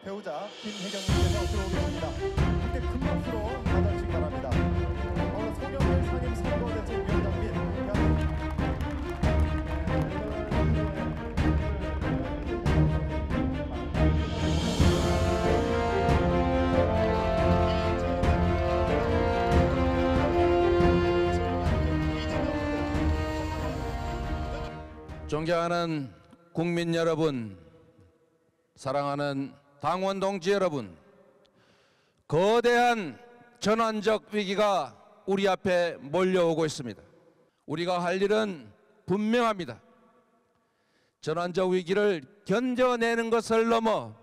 배우자 김혜경님께서 들어오게 됩니다. 그때 큰 박수로 맞아주시기 바랍니다. 오늘 송영길 상임 선거대책위원장 및 존경하는 국민 여러분, 사랑하는 당원 동지 여러분, 거대한 전환적 위기가 우리 앞에 몰려오고 있습니다. 우리가 할 일은 분명합니다. 전환적 위기를 견뎌내는 것을 넘어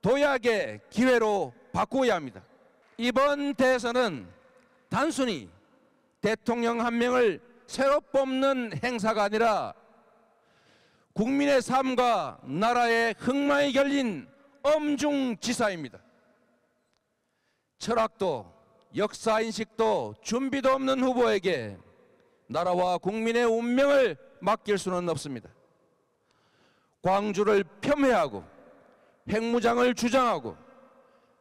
도약의 기회로 바꾸어야 합니다. 이번 대선은 단순히 대통령 한 명을 새로 뽑는 행사가 아니라 국민의 삶과 나라의 흥망이 걸린 엄중지사입니다. 철학도 역사인식도 준비도 없는 후보에게 나라와 국민의 운명을 맡길 수는 없습니다. 광주를 폄훼하고 핵무장을 주장하고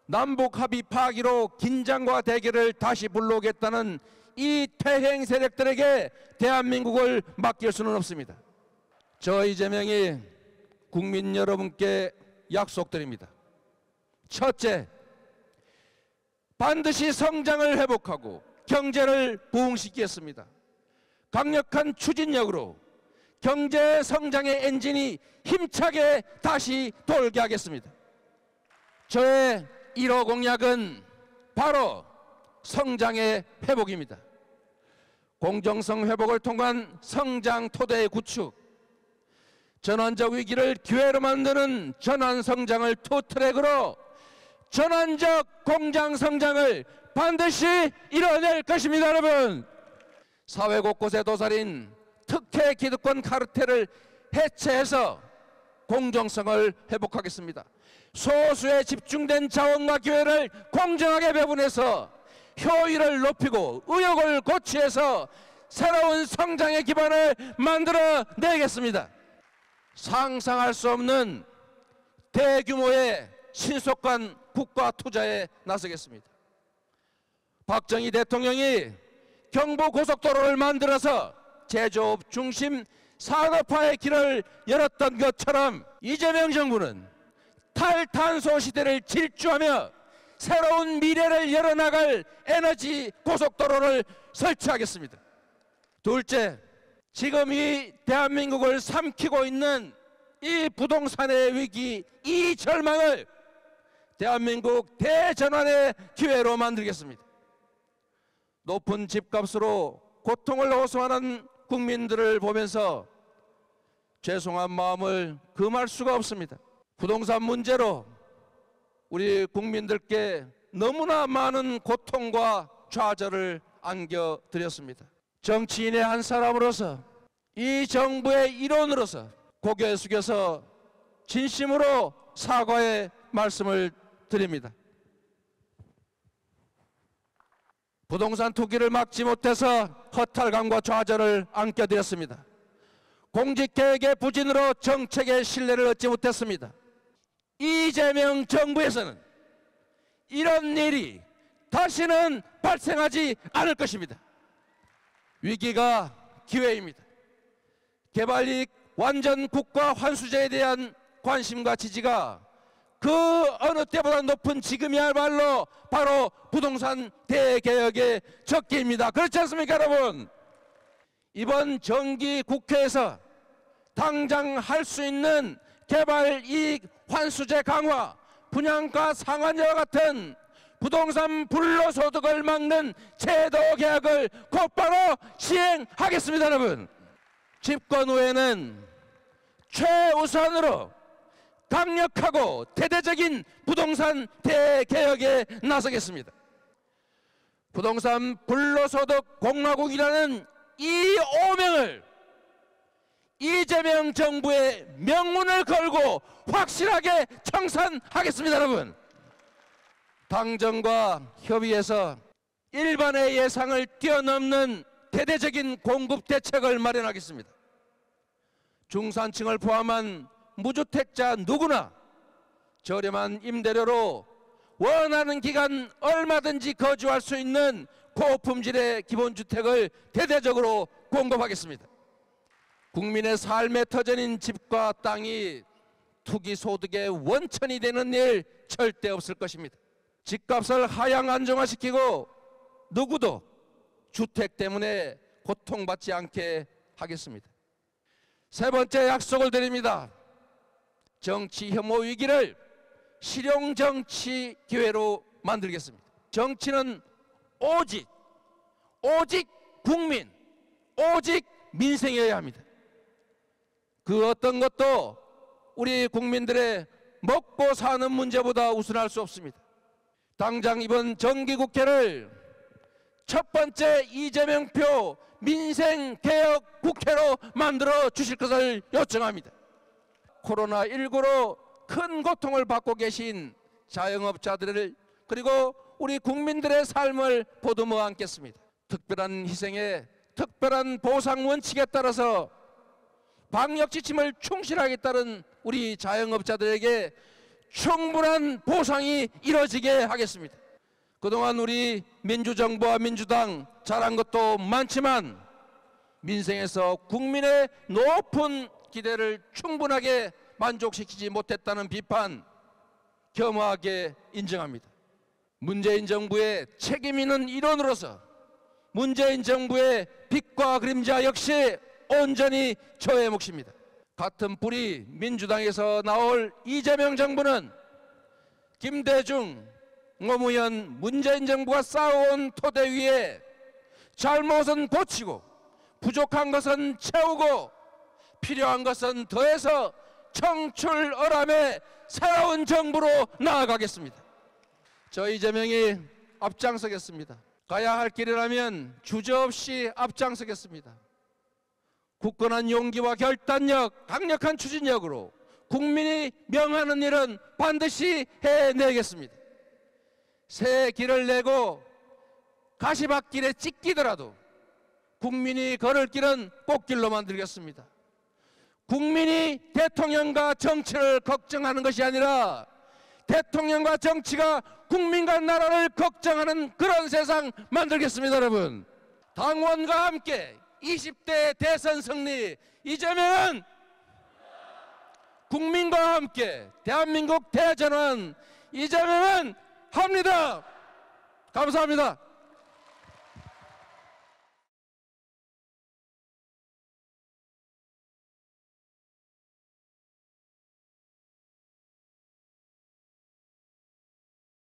남북 합의 파기로 긴장과 대결을 다시 불러오겠다는 이 퇴행 세력들에게 대한민국을 맡길 수는 없습니다. 저 이재명이 국민 여러분께 약속드립니다. 첫째, 반드시 성장을 회복하고 경제를 부흥시키겠습니다. 강력한 추진력으로 경제 성장의 엔진이 힘차게 다시 돌게 하겠습니다. 저의 1호 공약은 바로 성장의 회복입니다. 공정성 회복을 통한 성장 토대의 구축, 전환적 위기를 기회로 만드는 전환 성장을 투트랙으로 전환적 공장 성장을 반드시 이뤄낼 것입니다. 여러분, 사회 곳곳에 도사린 특혜 기득권 카르텔을 해체해서 공정성을 회복하겠습니다. 소수에 집중된 자원과 기회를 공정하게 배분해서 효율을 높이고 의욕을 고취해서 새로운 성장의 기반을 만들어내겠습니다. 상상할 수 없는 대규모의 신속한 국가 투자에 나서겠습니다. 박정희 대통령이 경부고속도로를 만들어서 제조업 중심 산업화의 길을 열었던 것처럼 이재명 정부는 탈탄소 시대를 질주하며 새로운 미래를 열어나갈 에너지 고속도로를 설치하겠습니다. 둘째, 지금 이 대한민국을 삼키고 있는 이 부동산의 위기, 이 절망을 대한민국 대전환의 기회로 만들겠습니다. 높은 집값으로 고통을 호소하는 국민들을 보면서 죄송한 마음을 금할 수가 없습니다. 부동산 문제로 우리 국민들께 너무나 많은 고통과 좌절을 안겨드렸습니다. 정치인의 한 사람으로서 이 정부의 일원으로서 고개 숙여서 진심으로 사과의 말씀을 드립니다. 부동산 투기를 막지 못해서 허탈감과 좌절을 안겨드렸습니다. 공직계획의 부진으로 정책의 신뢰를 얻지 못했습니다. 이재명 정부에서는 이런 일이 다시는 발생하지 않을 것입니다. 위기가 기회입니다. 개발이익 완전 국가 환수제에 대한 관심과 지지가 그 어느 때보다 높은 지금이야말로 바로 부동산 대개혁의 적기입니다. 그렇지 않습니까, 여러분? 이번 정기 국회에서 당장 할 수 있는 개발이익 환수제 강화, 분양가 상한제와 같은 부동산 불로소득을 막는 제도 개혁을 곧바로 시행하겠습니다. 여러분, 집권 후에는 최우선으로 강력하고 대대적인 부동산 대개혁에 나서겠습니다. 부동산 불로소득 공화국이라는 이 오명을 이재명 정부의 명운을 걸고 확실하게 청산하겠습니다. 여러분, 당정과 협의해서 일반의 예상을 뛰어넘는 대대적인 공급 대책을 마련하겠습니다. 중산층을 포함한 무주택자 누구나 저렴한 임대료로 원하는 기간 얼마든지 거주할 수 있는 고품질의 기본주택을 대대적으로 공급하겠습니다. 국민의 삶의 터전인 집과 땅이 투기 소득의 원천이 되는 일 절대 없을 것입니다. 집값을 하향 안정화시키고 누구도 주택 때문에 고통받지 않게 하겠습니다. 세 번째 약속을 드립니다. 정치 혐오 위기를 실용 정치 기회로 만들겠습니다. 정치는 오직 국민, 오직 민생이어야 합니다. 그 어떤 것도 우리 국민들의 먹고 사는 문제보다 우선할 수 없습니다. 당장 이번 정기국회를 첫 번째 이재명표 민생개혁 국회로 만들어 주실 것을 요청합니다. 코로나19로 큰 고통을 받고 계신 자영업자들을 그리고 우리 국민들의 삶을 보듬어 안겠습니다. 특별한 희생에 특별한 보상 원칙에 따라서 방역 지침을 충실하게 따른 우리 자영업자들에게 충분한 보상이 이뤄지게 하겠습니다. 그동안 우리 민주정부와 민주당 잘한 것도 많지만 민생에서 국민의 높은 기대를 충분하게 만족시키지 못했다는 비판 겸허하게 인정합니다. 문재인 정부의 책임 있는 일원으로서 문재인 정부의 빛과 그림자 역시 온전히 저의 몫입니다. 같은 뿌리 민주당에서 나올 이재명 정부는 김대중, 노무현, 문재인 정부가 쌓아온 토대 위에 잘못은 고치고 부족한 것은 채우고 필요한 것은 더해서 청출어람의 새로운 정부로 나아가겠습니다. 저 이재명이 앞장서겠습니다. 가야 할 길이라면 주저없이 앞장서겠습니다. 굳건한 용기와 결단력, 강력한 추진력으로 국민이 명하는 일은 반드시 해내겠습니다. 새 길을 내고 가시밭길에 찢기더라도 국민이 걸을 길은 꽃길로 만들겠습니다. 국민이 대통령과 정치를 걱정하는 것이 아니라 대통령과 정치가 국민과 나라를 걱정하는 그런 세상 만들겠습니다. 여러분, 당원과 함께 20대 대선 승리, 이재명은 국민과 함께 대한민국 대전환, 이재명은 합니다. 감사합니다.